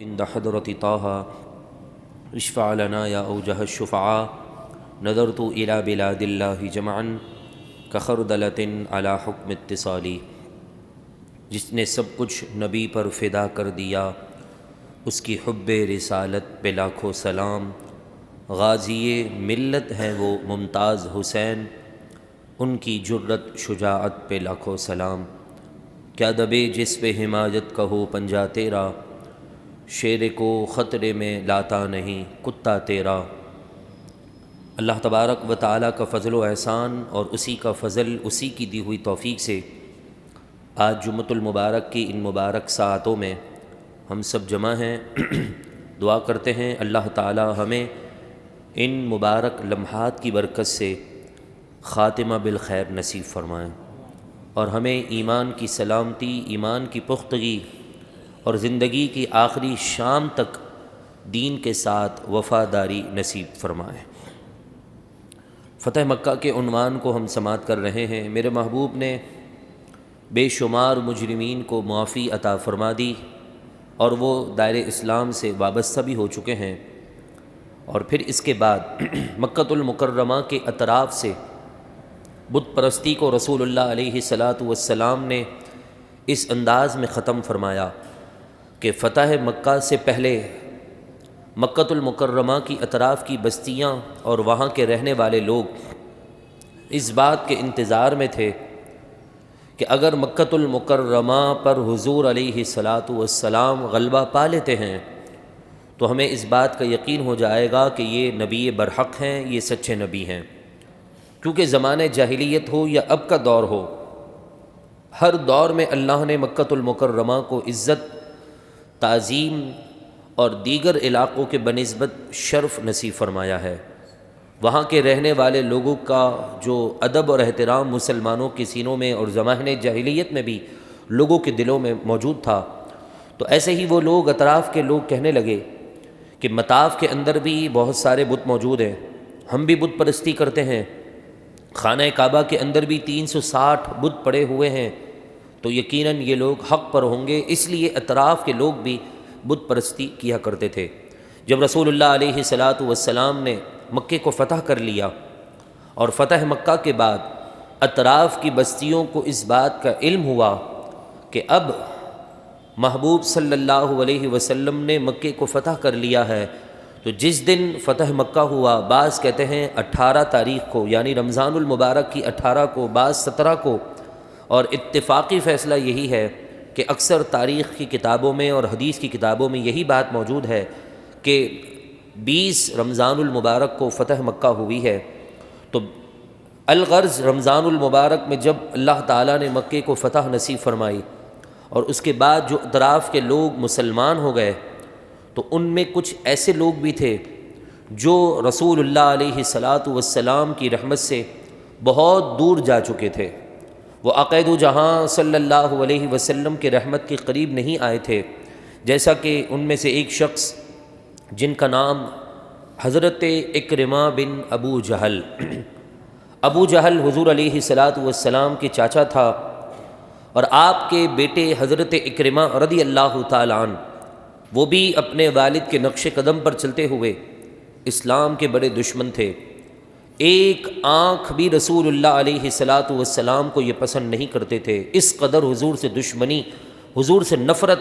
عند حضرت طه اشفع لنا یا اوجہ الشفعاء نظرت الى بلاد اللہ جمعا کخردلۃ علی حکم اتصالی۔ جس نے سب کچھ نبی پر فدا کر دیا اس کی حب رسالت پہ لاکھوں سلام۔ غازی ملت ہیں وہ ممتاز حسین، ان کی جرت شجاعت پہ لاکھوں سلام۔ کیا دبے جس پہ حمایت کہو پنجہ تیرا، شیر کو خطرے میں لاتا نہیں کتا تیرا۔ اللہ تبارک و تعالیٰ کا فضل و احسان اور اسی کا فضل، اسی کی دی ہوئی توفیق سے آج جمعۃ المبارک کی ان مبارک ساعتوں میں ہم سب جمع ہیں۔ دعا کرتے ہیں اللہ تعالیٰ ہمیں ان مبارک لمحات کی برکت سے خاتمہ بالخیر نصیب فرمائیں، اور ہمیں ایمان کی سلامتی، ایمان کی پختگی اور زندگی کی آخری شام تک دین کے ساتھ وفاداری نصیب فرمائیں۔ فتح مکہ کے عنوان کو ہم سماعت کر رہے ہیں۔ میرے محبوب نے بے شمار مجرمین کو معافی عطا فرما دی اور وہ دائرہ اسلام سے وابستہ بھی ہو چکے ہیں، اور پھر اس کے بعد مکۃ المکرمہ کے اطراف سے بت پرستی کو رسول اللہ علیہ والسلام نے اس انداز میں ختم فرمایا کہ فتح مکہ سے پہلے مکۃ المکرمہ کی اطراف کی بستیاں اور وہاں کے رہنے والے لوگ اس بات کے انتظار میں تھے کہ اگر مکۃ المکرمہ پر حضور علیہ والسلام غلبہ پا لیتے ہیں تو ہمیں اس بات کا یقین ہو جائے گا کہ یہ نبی برحق ہیں، یہ سچے نبی ہیں۔ کیونکہ زمانہ جاہلیت ہو یا اب کا دور ہو، ہر دور میں اللہ نے مکۃ المکرمہ کو عزت، تعظیم اور دیگر علاقوں کے بنسبت شرف نصیب فرمایا ہے۔ وہاں کے رہنے والے لوگوں کا جو ادب اور احترام مسلمانوں کے سینوں میں اور زمانہ جاہلیت میں بھی لوگوں کے دلوں میں موجود تھا، تو ایسے ہی وہ لوگ، اطراف کے لوگ کہنے لگے کہ مطاف کے اندر بھی بہت سارے بت موجود ہیں، ہم بھی بت پرستی کرتے ہیں، خانہ کعبہ کے اندر بھی 360 بت پڑے ہوئے ہیں، تو یقیناً یہ لوگ حق پر ہوں گے۔ اس لیے اطراف کے لوگ بھی بت پرستی کیا کرتے تھے۔ جب رسول اللہ علیہ والسلام نے مکے کو فتح کر لیا اور فتح مکہ کے بعد اطراف کی بستیوں کو اس بات کا علم ہوا کہ اب محبوب صلی اللہ علیہ وسلم نے مکے کو فتح کر لیا ہے، تو جس دن فتح مکہ ہوا، بعض کہتے ہیں 18 تاریخ کو، یعنی رمضان المبارک کی 18 کو، بعض 17 کو، اور اتفاقی فیصلہ یہی ہے کہ اکثر تاریخ کی کتابوں میں اور حدیث کی کتابوں میں یہی بات موجود ہے کہ 20 رمضان المبارک کو فتح مکہ ہوئی ہے۔ تو الغرض رمضان المبارک میں جب اللہ تعالیٰ نے مکے کو فتح نصیب فرمائی اور اس کے بعد جو اطراف کے لوگ مسلمان ہو گئے، تو ان میں کچھ ایسے لوگ بھی تھے جو رسول اللہ علیہ والسلام کی رحمت سے بہت دور جا چکے تھے، وہ عقید جہاں صلی اللہ علیہ وسلم کے رحمت کے قریب نہیں آئے تھے۔ جیسا کہ ان میں سے ایک شخص جن کا نام حضرت اکرمہ بن ابو جہل، ابو جہل حضور علیہ والسلام کے چاچا تھا، اور آپ کے بیٹے حضرت اکرمہ رضی اللہ تعالیٰ عنہ، وہ بھی اپنے والد کے نقش قدم پر چلتے ہوئے اسلام کے بڑے دشمن تھے۔ ایک آنکھ بھی رسول اللہ علیہ والسلام کو یہ پسند نہیں کرتے تھے، اس قدر حضور سے دشمنی، حضور سے نفرت،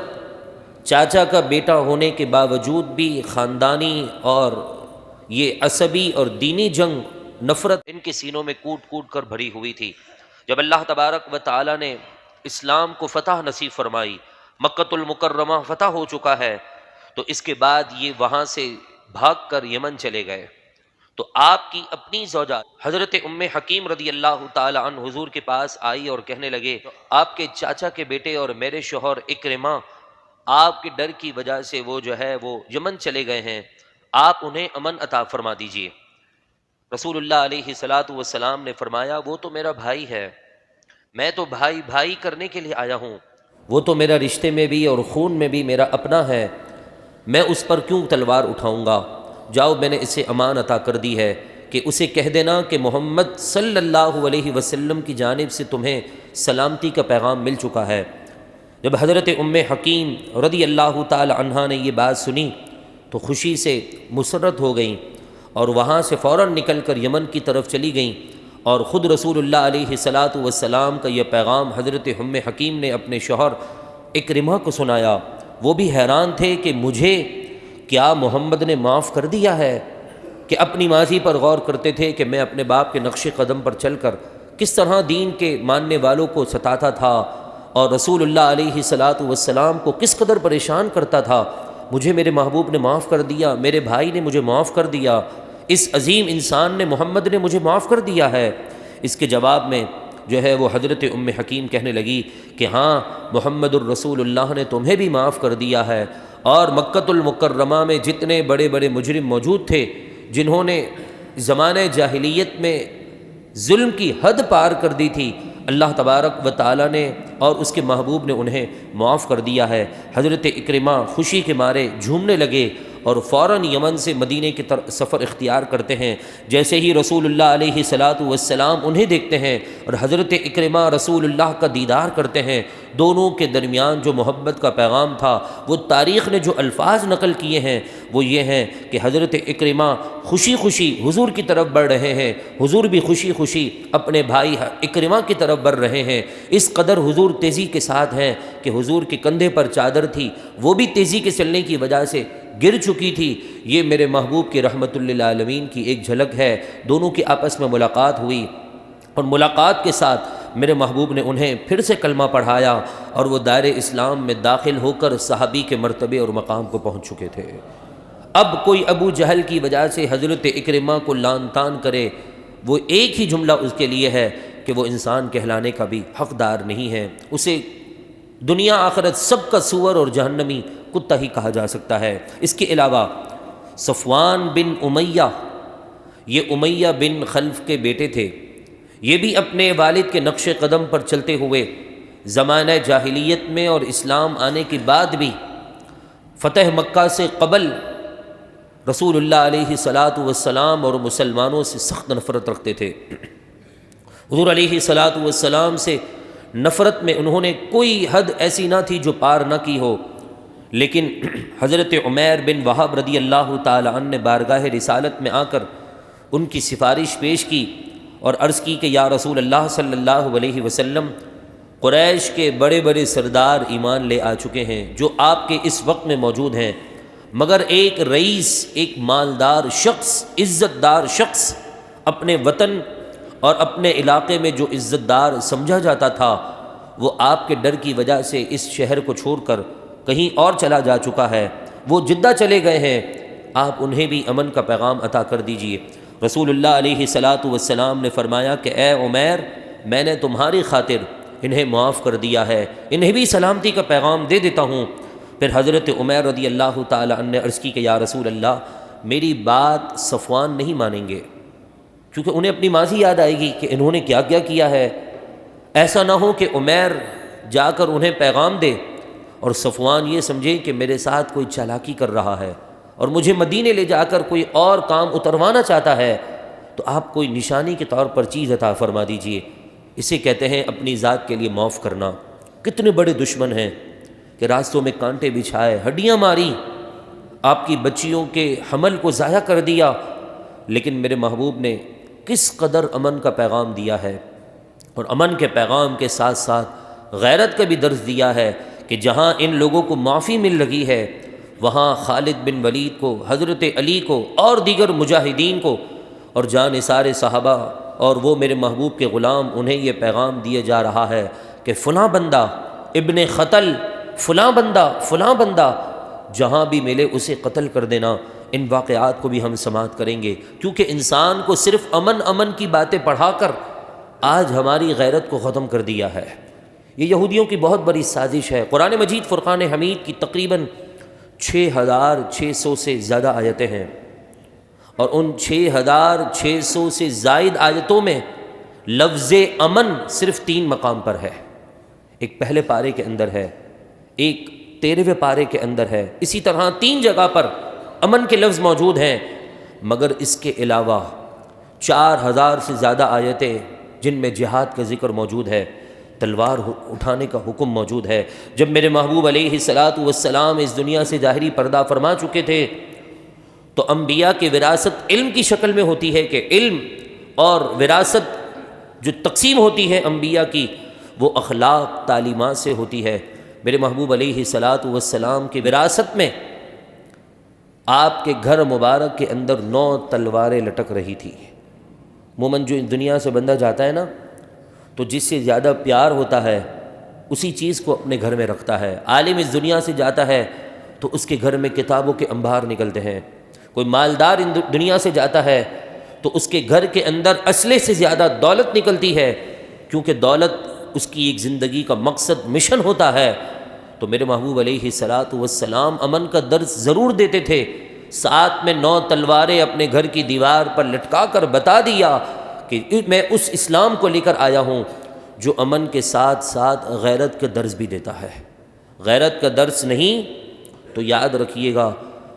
چاچا کا بیٹا ہونے کے باوجود بھی خاندانی اور یہ عصبی اور دینی جنگ، نفرت ان کے سینوں میں کوٹ کوٹ کر بھری ہوئی تھی۔ جب اللہ تبارک و تعالی نے اسلام کو فتح نصیب فرمائی، مکۃ المکرمہ فتح ہو چکا ہے، تو اس کے بعد یہ وہاں سے بھاگ کر یمن چلے گئے۔ تو آپ کی اپنی زوجہ حضرت ام حکیم رضی اللہ تعالی عنہ حضور کے پاس آئی اور کہنے لگے، آپ کے چاچا کے بیٹے اور میرے شوہر اکرمہ آپ کے ڈر کی وجہ سے وہ یمن چلے گئے ہیں، آپ انہیں امن عطا فرما دیجئے۔ رسول اللہ علیہ والسلام نے فرمایا، وہ تو میرا بھائی ہے، میں تو بھائی کرنے کے لیے آیا ہوں، وہ تو میرا رشتے میں بھی اور خون میں بھی میرا اپنا ہے، میں اس پر کیوں تلوار اٹھاؤں گا؟ جاؤ، میں نے اسے امان عطا کر دی ہے کہ اسے کہہ دینا کہ محمد صلی اللہ علیہ وسلم کی جانب سے تمہیں سلامتی کا پیغام مل چکا ہے۔ جب حضرت ام حکیم رضی اللہ تعالی عنہا نے یہ بات سنی تو خوشی سے مسرت ہو گئیں اور وہاں سے فوراً نکل کر یمن کی طرف چلی گئیں، اور خود رسول اللہ علیہ صلاۃ والسلام کا یہ پیغام حضرت ام حکیم نے اپنے شوہر اکرمہ کو سنایا۔ وہ بھی حیران تھے کہ مجھے کیا محمد نے معاف کر دیا ہے، کہ اپنی ماضی پر غور کرتے تھے کہ میں اپنے باپ کے نقش قدم پر چل کر کس طرح دین کے ماننے والوں کو ستاتا تھا اور رسول اللہ علیہ صلاۃ والسلام کو کس قدر پریشان کرتا تھا۔ مجھے میرے محبوب نے معاف کر دیا، میرے بھائی نے مجھے معاف کر دیا، اس عظیم انسان نے محمد نے مجھے معاف کر دیا ہے۔ اس کے جواب میں جو ہے وہ حضرت ام حکیم کہنے لگی کہ ہاں، محمد الرسول اللہ نے تمہیں بھی معاف کر دیا ہے، اور مکۃ المکرمہ میں جتنے بڑے بڑے مجرم موجود تھے جنہوں نے زمانہ جاہلیت میں ظلم کی حد پار کر دی تھی، اللہ تبارک و تعالی نے اور اس کے محبوب نے انہیں معاف کر دیا ہے۔ حضرت اکرمہ خوشی کے مارے جھومنے لگے اور فوراً یمن سے مدینے کی طرف سفر اختیار کرتے ہیں۔ جیسے ہی رسول اللہ علیہ صلاۃ والسلام انہیں دیکھتے ہیں اور حضرت اکرمہ رسول اللہ کا دیدار کرتے ہیں، دونوں کے درمیان جو محبت کا پیغام تھا، وہ تاریخ نے جو الفاظ نقل کیے ہیں وہ یہ ہیں کہ حضرت اکرمہ خوشی خوشی حضور کی طرف بڑھ رہے ہیں، حضور بھی خوشی خوشی اپنے بھائی اکرمہ کی طرف بڑھ رہے ہیں۔ اس قدر حضور تیزی کے ساتھ ہیں کہ حضور کے کندھے پر چادر تھی، وہ بھی تیزی کے چلنے کی وجہ سے گر چکی تھی۔ یہ میرے محبوب کی رحمت للعالمین کی ایک جھلک ہے۔ دونوں کی آپس میں ملاقات ہوئی اور ملاقات کے ساتھ میرے محبوب نے انہیں پھر سے کلمہ پڑھایا اور وہ دائرہ اسلام میں داخل ہو کر صحابی کے مرتبے اور مقام کو پہنچ چکے تھے۔ اب کوئی ابو جہل کی وجہ سے حضرت اکرمہ کو لعن طعن کرے، وہ ایک ہی جملہ اس کے لیے ہے کہ وہ انسان کہلانے کا بھی حقدار نہیں ہے، اسے دنیا آخرت سب کا سور اور جہنمی کتا ہی کہا جا سکتا ہے۔ اس کے علاوہ صفوان بن امیہ، یہ امیہ بن خلف کے بیٹے تھے، یہ بھی اپنے والد کے نقش قدم پر چلتے ہوئے زمانہ جاہلیت میں اور اسلام آنے کے بعد بھی فتح مکہ سے قبل رسول اللہ علیہ صلاۃ والسلام اور مسلمانوں سے سخت نفرت رکھتے تھے۔ حضور علیہ صلاۃ والسلام سے نفرت میں انہوں نے کوئی حد ایسی نہ تھی جو پار نہ کی ہو، لیکن حضرت عمیر بن وہب رضی اللہ تعالی عنہ نے بارگاہ رسالت میں آ کر ان کی سفارش پیش کی اور عرض کی کہ یا رسول اللہ صلی اللہ علیہ وسلم، قریش کے بڑے بڑے سردار ایمان لے آ چکے ہیں جو آپ کے اس وقت میں موجود ہیں، مگر ایک رئیس، ایک مالدار شخص، عزت دار شخص اپنے وطن اور اپنے علاقے میں جو عزت دار سمجھا جاتا تھا، وہ آپ کے ڈر کی وجہ سے اس شہر کو چھوڑ کر کہیں اور چلا جا چکا ہے، وہ جدہ چلے گئے ہیں، آپ انہیں بھی امن کا پیغام عطا کر دیجئے۔ رسول اللہ علیہ صلاۃ والسلام نے فرمایا کہ اے عمیر، میں نے تمہاری خاطر انہیں معاف کر دیا ہے، انہیں بھی سلامتی کا پیغام دے دیتا ہوں۔ پھر حضرت عمیر رضی اللہ تعالی عنہ نے عرض کی کہ یا رسول اللہ، میری بات صفوان نہیں مانیں گے، کیونکہ انہیں اپنی ماضی یاد آئے گی کہ انہوں نے کیا کیا کیا ہے۔ ایسا نہ ہو کہ عمیر جا کر انہیں پیغام دے اور صفوان یہ سمجھے کہ میرے ساتھ کوئی چالاکی کر رہا ہے اور مجھے مدینے لے جا کر کوئی اور کام اتروانا چاہتا ہے، تو آپ کوئی نشانی کے طور پر چیز عطا فرما دیجئے۔ اسے کہتے ہیں اپنی ذات کے لیے معاف کرنا۔ کتنے بڑے دشمن ہیں کہ راستوں میں کانٹے بچھائے، ہڈیاں ماری، آپ کی بچیوں کے حمل کو ضائع کر دیا، لیکن میرے محبوب نے کس قدر امن کا پیغام دیا ہے، اور امن کے پیغام کے ساتھ ساتھ غیرت کا بھی درس دیا ہے کہ جہاں ان لوگوں کو معافی مل رہی ہے، وہاں خالد بن ولید کو، حضرت علی کو اور دیگر مجاہدین کو اور جان نثار صحابہ اور وہ میرے محبوب کے غلام، انہیں یہ پیغام دیا جا رہا ہے کہ فلاں بندہ ابن قتل، فلاں بندہ جہاں بھی ملے اسے قتل کر دینا۔ ان واقعات کو بھی ہم سماعت کریں گے، کیونکہ انسان کو صرف امن کی باتیں پڑھا کر آج ہماری غیرت کو ختم کر دیا ہے۔ یہ یہودیوں کی بہت بڑی سازش ہے۔ قرآن مجید فرقان حمید کی تقریباً 6600 سے زیادہ آیتیں ہیں، اور ان 6600 سے زائد آیتوں میں لفظ امن صرف 3 مقام پر ہے۔ ایک پہلے پارے کے اندر ہے، ایک 13ویں پارے کے اندر ہے، اسی طرح 3 جگہ پر امن کے لفظ موجود ہیں، مگر اس کے علاوہ 4000 سے زیادہ آیتیں جن میں جہاد کا ذکر موجود ہے، تلوار اٹھانے کا حکم موجود ہے۔ جب میرے محبوب علیہ الصلاۃ والسلام اس دنیا سے ظاہری پردہ فرما چکے تھے تو انبیاء کی وراثت علم کی شکل میں ہوتی ہے کہ علم اور وراثت جو تقسیم ہوتی ہے انبیاء کی وہ اخلاق تعلیمات سے ہوتی ہے۔ میرے محبوب علیہ الصلاۃ والسلام کی وراثت میں آپ کے گھر مبارک کے اندر 9 تلواریں لٹک رہی تھی۔ مومن جو اس دنیا سے بندہ جاتا ہے نا تو جس سے زیادہ پیار ہوتا ہے اسی چیز کو اپنے گھر میں رکھتا ہے۔ عالم اس دنیا سے جاتا ہے تو اس کے گھر میں کتابوں کے انبار نکلتے ہیں۔ کوئی مالدار دنیا سے جاتا ہے تو اس کے گھر کے اندر اسلحے سے زیادہ دولت نکلتی ہے، کیونکہ دولت اس کی ایک زندگی کا مقصد مشن ہوتا ہے۔ تو میرے محبوب علیہ الصلاۃ والسلام امن کا درس ضرور دیتے تھے، ساتھ میں 9 تلواریں اپنے گھر کی دیوار پر لٹکا کر بتا دیا کہ میں اس اسلام کو لے کر آیا ہوں جو امن کے ساتھ ساتھ غیرت کا درس بھی دیتا ہے۔ غیرت کا درس نہیں تو یاد رکھیے گا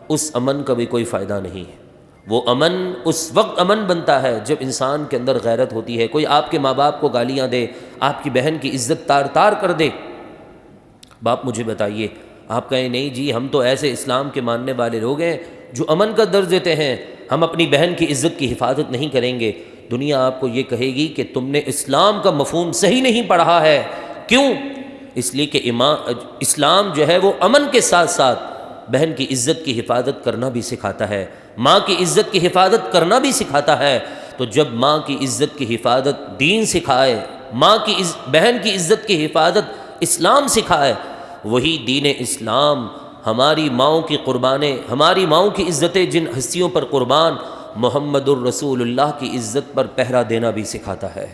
اس امن کا بھی کوئی فائدہ نہیں ہے۔ وہ امن اس وقت امن بنتا ہے جب انسان کے اندر غیرت ہوتی ہے۔ کوئی آپ کے ماں باپ کو گالیاں دے، آپ کی بہن کی عزت تار تار کر دے، باپ مجھے بتائیے، آپ کہیں نہیں جی ہم تو ایسے اسلام کے ماننے والے لوگ ہیں جو امن کا درس دیتے ہیں، ہم اپنی بہن کی عزت کی حفاظت نہیں کریں گے، دنیا آپ کو یہ کہے گی کہ تم نے اسلام کا مفہوم صحیح نہیں پڑھا ہے۔ کیوں؟ اس لیے کہ اسلام جو ہے وہ امن کے ساتھ ساتھ بہن کی عزت کی حفاظت کرنا بھی سکھاتا ہے، ماں کی عزت کی حفاظت کرنا بھی سکھاتا ہے۔ تو جب ماں کی عزت کی حفاظت دین سکھائے، بہن کی عزت کی حفاظت اسلام سکھائے، وہی دین اسلام ہماری ماؤں کی قربانیں، ہماری ماؤں کی عزتیں جن ہستیوں پر قربان، محمد الرسول اللہ کی عزت پر پہرا دینا بھی سکھاتا ہے۔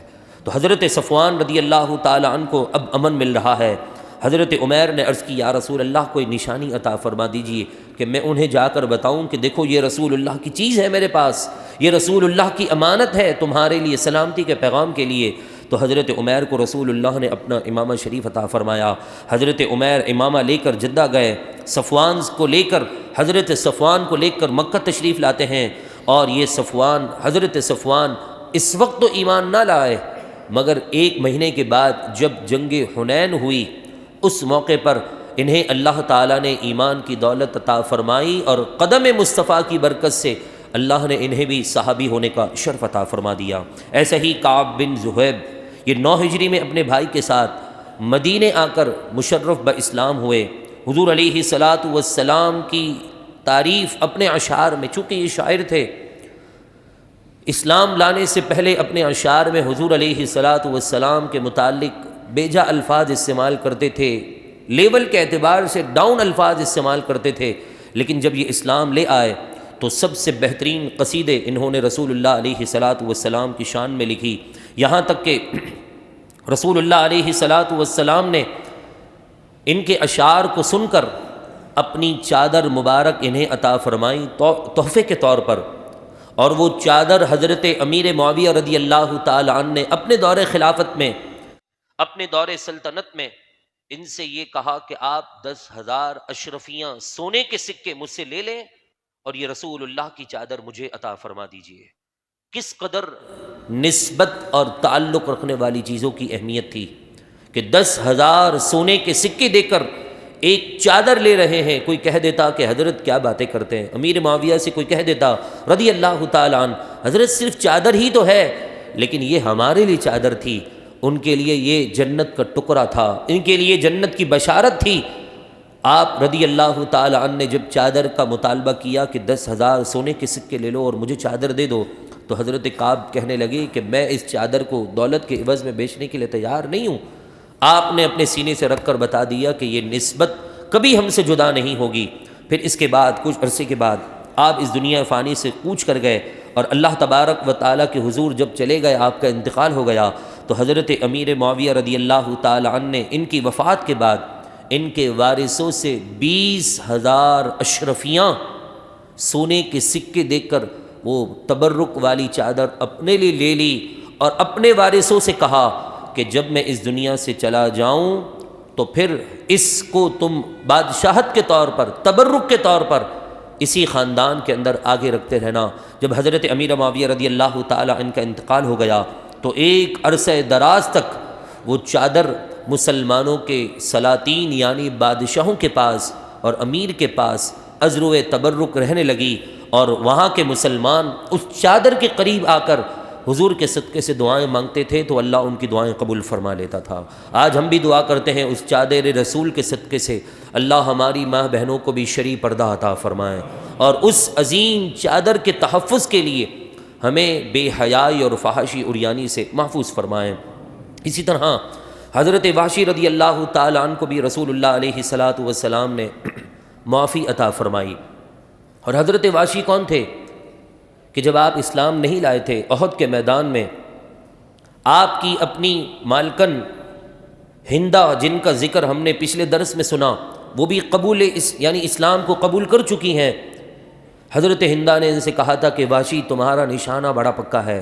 تو حضرت صفوان رضی اللہ تعالی عنہ کو اب امن مل رہا ہے۔ حضرت عمیر نے عرض کی یا رسول اللہ کوئی نشانی عطا فرما دیجئے کہ میں انہیں جا کر بتاؤں کہ دیکھو یہ رسول اللہ کی چیز ہے میرے پاس، یہ رسول اللہ کی امانت ہے تمہارے لیے، سلامتی کے پیغام کے لیے۔ تو حضرت عمیر کو رسول اللہ نے اپنا امامہ شریف عطا فرمایا۔ حضرت عمیر امامہ لے کر جدہ گئے، حضرت صفوان کو لے کر مکہ تشریف لاتے ہیں، اور یہ حضرت صفوان اس وقت تو ایمان نہ لائے، مگر 1 مہینے کے بعد جب جنگ حنین ہوئی اس موقع پر انہیں اللہ تعالیٰ نے ایمان کی دولت عطا فرمائی، اور قدم مصطفیٰ کی برکت سے اللہ نے انہیں بھی صحابی ہونے کا شرف عطا فرما دیا۔ ایسا ہی کعب بن زہیب یہ 9 ہجری میں اپنے بھائی کے ساتھ مدینے آ کر مشرف باسلام ہوئے۔ حضور علیہ الصلاۃ والسلام کی تعریف اپنے اشعار میں، چونکہ یہ شاعر تھے، اسلام لانے سے پہلے اپنے اشعار میں حضور علیہ الصلاۃ والسلام کے متعلق بیجا الفاظ استعمال کرتے تھے، لیول کے اعتبار سے ڈاؤن الفاظ استعمال کرتے تھے، لیکن جب یہ اسلام لے آئے تو سب سے بہترین قصیدے انہوں نے رسول اللہ علیہ الصلاۃ والسلام کی شان میں لکھی، یہاں تک کہ رسول اللہ علیہ الصلاۃ والسلام نے ان کے اشعار کو سن کر اپنی چادر مبارک انہیں عطا فرمائی تحفے کے طور پر، اور وہ چادر حضرت امیر معاویہ رضی اللہ تعالی عنہ نے اپنے دور خلافت میں، اپنے دور سلطنت میں ان سے یہ کہا کہ آپ 10,000 اشرفیاں سونے کے سکے مجھ سے لے لیں اور یہ رسول اللہ کی چادر مجھے عطا فرما دیجئے۔ کس قدر نسبت اور تعلق رکھنے والی چیزوں کی اہمیت تھی کہ 10,000 سونے کے سکے دے کر ایک چادر لے رہے ہیں۔ کوئی کہہ دیتا کہ حضرت کیا باتیں کرتے ہیں، امیر معاویہ سے کوئی کہہ دیتا رضی اللہ تعالیٰ عنہ حضرت صرف چادر ہی تو ہے، لیکن یہ ہمارے لیے چادر تھی، ان کے لیے یہ جنت کا ٹکڑا تھا، ان کے لیے جنت کی بشارت تھی۔ آپ رضی اللہ تعالیٰ عنہ نے جب چادر کا مطالبہ کیا کہ 10,000 سونے کے سکے لے لو اور مجھے چادر دے دو، تو حضرت کعب کہنے لگے کہ میں اس چادر کو دولت کے عوض میں بیچنے کے لیے تیار نہیں ہوں۔ آپ نے اپنے سینے سے رکھ کر بتا دیا کہ یہ نسبت کبھی ہم سے جدا نہیں ہوگی۔ پھر اس کے بعد کچھ عرصے کے بعد آپ اس دنیا فانی سے کوچ کر گئے، اور اللہ تبارک و تعالیٰ کے حضور جب چلے گئے، آپ کا انتقال ہو گیا، تو حضرت امیر معاویہ رضی اللہ تعالی عنہ نے ان کی وفات کے بعد ان کے وارثوں سے 20,000 اشرفیاں سونے کے سکے دے کر وہ تبرک والی چادر اپنے لیے لے لی، اور اپنے وارثوں سے کہا کہ جب میں اس دنیا سے چلا جاؤں تو پھر اس کو تم بادشاہت کے طور پر، تبرک کے طور پر اسی خاندان کے اندر آگے رکھتے رہنا۔ جب حضرت امیر معاویہ رضی اللہ تعالی عنہ کا انتقال ہو گیا تو ایک عرصہ دراز تک وہ چادر مسلمانوں کے سلاطین یعنی بادشاہوں کے پاس اور امیر کے پاس عذر تبرک رہنے لگی، اور وہاں کے مسلمان اس چادر کے قریب آ کر حضور کے صدقے سے دعائیں مانگتے تھے تو اللہ ان کی دعائیں قبول فرما لیتا تھا۔ آج ہم بھی دعا کرتے ہیں اس چادر رسول کے صدقے سے اللہ ہماری ماں بہنوں کو بھی شرعی پردہ عطا فرمائے، اور اس عظیم چادر کے تحفظ کے لیے ہمیں بے حیائی اور فحاشی عریانی سے محفوظ فرمائیں۔ اسی طرح حضرت وحشی رضی اللہ تعالیٰ عنہ کو بھی رسول اللہ علیہ والسلام نے معافی عطا فرمائی۔ اور حضرت وحشی کون تھے کہ جب آپ اسلام نہیں لائے تھے، احد کے میدان میں آپ کی اپنی مالکن ہندہ، جن کا ذکر ہم نے پچھلے درس میں سنا، وہ بھی یعنی اسلام کو قبول کر چکی ہیں۔ حضرت ہندہ نے ان سے کہا تھا کہ وحشی تمہارا نشانہ بڑا پکا ہے،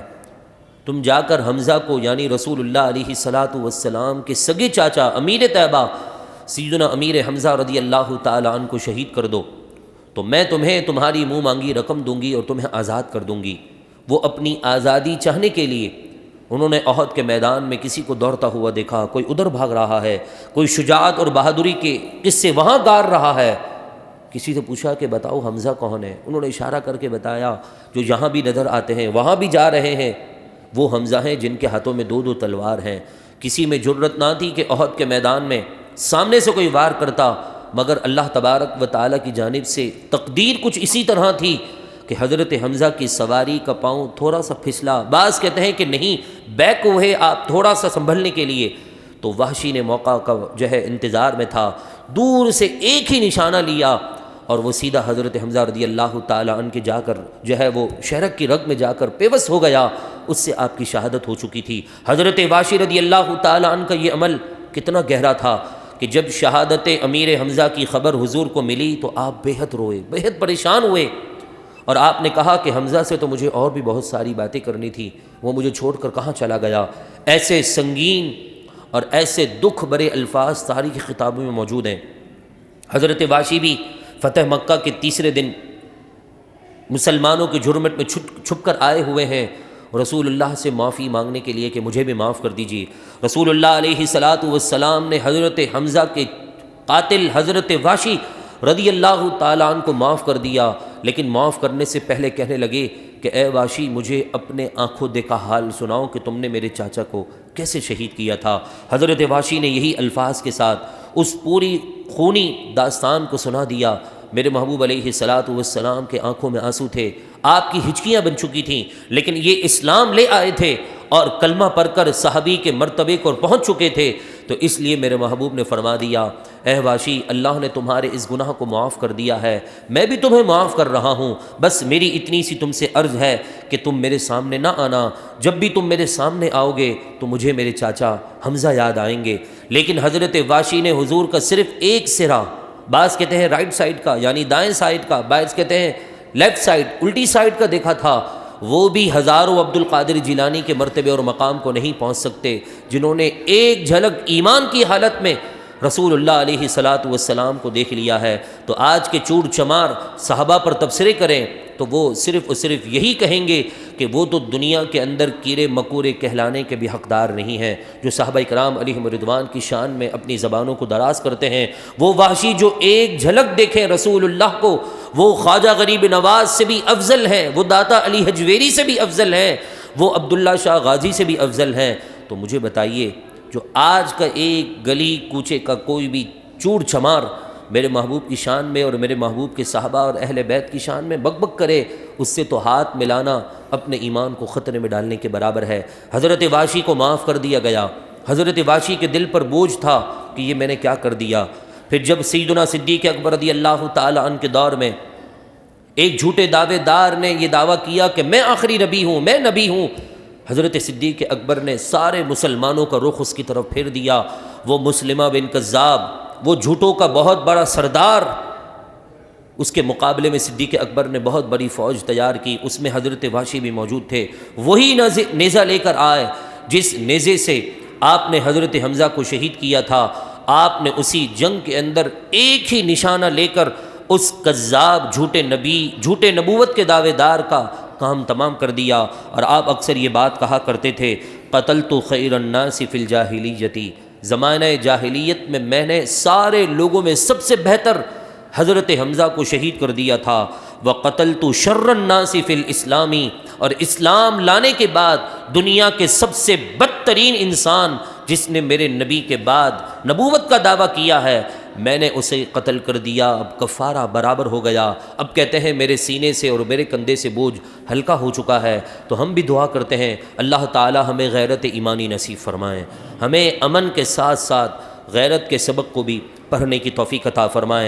تم جا کر حمزہ کو یعنی رسول اللہ علیہ والسلام کے سگے چاچا امیر طیبہ سیدنا امیر حمزہ رضی اللہ تعالیٰ عنہ کو شہید کر دو تو میں تمہیں تمہاری منہ مانگی رقم دوں گی اور تمہیں آزاد کر دوں گی۔ وہ اپنی آزادی چاہنے کے لیے انہوں نے احد کے میدان میں کسی کو دوڑتا ہوا دیکھا، کوئی ادھر بھاگ رہا ہے، کوئی شجاعت اور بہادری کے قصے وہاں گار رہا ہے۔ کسی سے پوچھا کہ بتاؤ حمزہ کون ہے؟ انہوں نے اشارہ کر کے بتایا جو یہاں بھی نظر آتے ہیں وہاں بھی جا رہے ہیں، وہ حمزہ ہیں جن کے ہاتھوں میں 2 تلوار ہیں۔ کسی میں جرت نہ تھی کہ احد کے میدان میں سامنے سے کوئی وار کرتا، مگر اللہ تبارک و تعالیٰ کی جانب سے تقدیر کچھ اسی طرح تھی کہ حضرت حمزہ کی سواری کا پاؤں تھوڑا سا پھسلا۔ بعض کہتے ہیں کہ نہیں، بیک ہوئے آپ تھوڑا سا سنبھلنے کے لیے، تو وحشی نے موقع کا انتظار میں تھا، دور سے ایک ہی نشانہ لیا اور وہ سیدھا حضرت حمزہ رضی اللہ تعالیٰ عنہ کے جا کر وہ شہرک کی رگ میں جا کر پیوست ہو گیا، اس سے آپ کی شہادت ہو چکی تھی۔ حضرت وحشی رضی اللہ تعالیٰ عنہ کا یہ عمل کتنا گہرا تھا کہ جب شہادت امیر حمزہ کی خبر حضور کو ملی تو آپ بے حد روئے، بے حد پریشان ہوئے، اور آپ نے کہا کہ حمزہ سے تو مجھے اور بھی بہت ساری باتیں کرنی تھی، وہ مجھے چھوڑ کر کہاں چلا گیا۔ ایسے سنگین اور ایسے دکھ بھرے الفاظ تاریخی کتابوں میں موجود ہیں۔ حضرت وحشی بھی فتح مکہ کے تیسرے دن مسلمانوں کے جھرمٹ میں چھپ کر آئے ہوئے ہیں رسول اللہ سے معافی مانگنے کے لیے کہ مجھے بھی معاف کر دیجیے۔ رسول اللہ علیہ والسلام نے حضرت حمزہ کے قاتل حضرت وحشی رضی اللہ تعالیٰ عنہ کو معاف کر دیا، لیکن معاف کرنے سے پہلے کہنے لگے کہ اے وحشی مجھے اپنے آنکھوں دیکھا حال سناؤ کہ تم نے میرے چاچا کو کیسے شہید کیا تھا۔ حضرت وحشی نے یہی الفاظ کے ساتھ اس پوری خونی داستان کو سنا دیا۔ میرے محبوب علیہ والسلام کے آنکھوں میں آنسو تھے، آپ کی ہچکیاں بن چکی تھیں، لیکن یہ اسلام لے آئے تھے اور کلمہ پڑھ کر صحابی کے مرتبے کو پہنچ چکے تھے، تو اس لیے میرے محبوب نے فرما دیا اے وحشی اللہ نے تمہارے اس گناہ کو معاف کر دیا ہے، میں بھی تمہیں معاف کر رہا ہوں، بس میری اتنی سی تم سے عرض ہے کہ تم میرے سامنے نہ آنا، جب بھی تم میرے سامنے آؤ گے تو مجھے میرے چاچا حمزہ یاد آئیں گے۔ لیکن حضرت وحشی نے حضور کا صرف ایک سرا، بعض کہتے ہیں رائٹ سائڈ کا یعنی دائیں سائڈ کا، بعض کہتے ہیں لیفٹ سائڈ الٹی سائڈ کا دیکھا تھا، وہ بھی ہزاروں عبد القادر جیلانی کے مرتبے اور مقام کو نہیں پہنچ سکتے جنہوں نے ایک جھلک ایمان کی حالت میں رسول اللہ علیہ والسلام کو دیکھ لیا ہے۔ تو آج کے چور چمار صحابہ پر تبصرے کریں تو وہ صرف اور صرف یہی کہیں گے کہ وہ تو دنیا کے اندر کیڑے مکوڑے کہلانے کے بھی حقدار نہیں ہیں۔ جو صحابہ کرام علیہم رضوان کی شان میں اپنی زبانوں کو دراز کرتے ہیں، وہ وحشی جو ایک جھلک دیکھیں رسول اللہ کو، وہ خواجہ غریب نواز سے بھی افضل ہیں، وہ داتا علی حجویری سے بھی افضل ہیں، وہ عبداللہ شاہ غازی سے بھی افضل ہیں۔ تو مجھے بتائیے جو آج کا ایک گلی کوچے کا کوئی بھی چور چمار میرے محبوب کی شان میں اور میرے محبوب کے صحابہ اور اہل بیت کی شان میں بک بک کرے، اس سے تو ہاتھ ملانا اپنے ایمان کو خطرے میں ڈالنے کے برابر ہے۔ حضرت وحشی کو معاف کر دیا گیا۔ حضرت وحشی کے دل پر بوجھ تھا کہ یہ میں نے کیا کر دیا۔ پھر جب سیدنا صدیق اکبر رضی اللہ تعالی عنہ کے دور میں ایک جھوٹے دعوے دار نے یہ دعویٰ کیا کہ میں آخری نبی ہوں، میں نبی ہوں، حضرت صدیق اکبر نے سارے مسلمانوں کا رخ اس کی طرف پھیر دیا۔ وہ مسلمہ بن کذاب، وہ جھوٹوں کا بہت بڑا سردار، اس کے مقابلے میں صدیق اکبر نے بہت بڑی فوج تیار کی، اس میں حضرت وحشی بھی موجود تھے۔ وہی نیزہ لے کر آئے جس نیزے سے آپ نے حضرت حمزہ کو شہید کیا تھا، آپ نے اسی جنگ کے اندر ایک ہی نشانہ لے کر اس کذاب جھوٹے نبی، جھوٹے نبوت کے دعوے دار کا کام تمام کر دیا۔ اور آپ اکثر یہ بات کہا کرتے تھے قتلت خیر الناس فی الجاہلیتی، زمانہ جاہلیت میں نے سارے لوگوں میں سب سے بہتر حضرت حمزہ کو شہید کر دیا تھا۔ وقتلت شر الناس فی الاسلامی، اور اسلام لانے کے بعد دنیا کے سب سے بدترین انسان جس نے میرے نبی کے بعد نبوت کا دعویٰ کیا ہے، میں نے اسے قتل کر دیا۔ اب کفارہ برابر ہو گیا۔ اب کہتے ہیں میرے سینے سے اور میرے کندھے سے بوجھ ہلکا ہو چکا ہے۔ تو ہم بھی دعا کرتے ہیں اللہ تعالی ہمیں غیرت ایمانی نصیب فرمائیں، ہمیں امن کے ساتھ ساتھ غیرت کے سبق کو بھی پڑھنے کی توفیق عطا فرمائیں۔